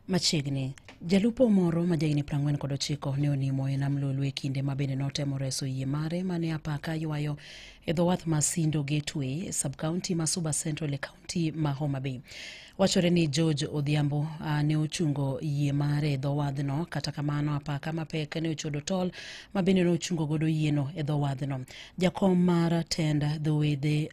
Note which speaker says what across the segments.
Speaker 1: Machiegni, jalupo moro ma jahigni 49 ne onimo e nam Lolwe e kinde ma bende notemo reso yie mare mane apaka ywayo e dho wath ma Sindo Gateway e sub-kaunti ma Suba Central e kaunti ma Homa Bay. Wachore ni George Odhiambo ne ochungo yie mare e dho wadhno, kata kamano apaka mapek ne ochodo tol ma bende ne ochungo godo yieno e dho wadhno. Jakom mar tend dho wedhe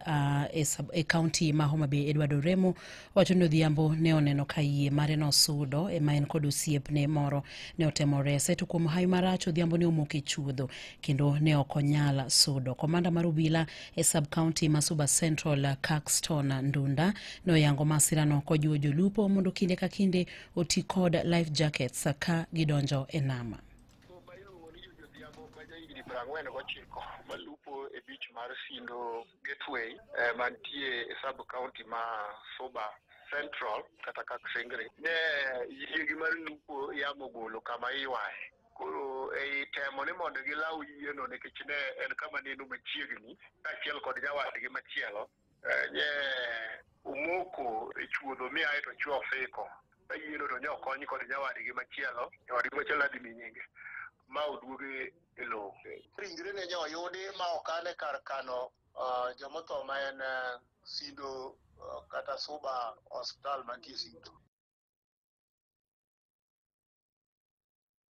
Speaker 1: e kaunti ma Homa Bay Edward Oremo wacho ni Odhiambo ne oneno ka yie mare no sudo e ma en kod osiepne moro ne otemo rese, to kuom hawi marach Odhiambo ne omoko e chuodho kendo ne ok onyal sudo. Komanda mar obila e sub-kaunti ma Suba Central Caxton Ndunda ne oyango masirano kojiwo jolupo mondo kinde ka kinde oti kod life jackets ka gidonjo e nama.
Speaker 2: Malupo e beach mar Sindo Gateway mantie e sub-county ma Suba Central kata Kaksengre ne yiegi mar lupo yamo golo kama iwaye. Koro ei temo ni mondo gilaw yieno nikech ne en kama neno machiegni kaachiel kod nyawadgi machielo ne omoko e chuodho mi aye to chwo fiko ka yieno to ne okony kod nyawadgi machielo adhi mi nyinge ma oduoge e lowo. Ringre ne nyo oyudi ma okane kar kano jomotho ma en Sindo kata Suba Hospital mantie Sindo.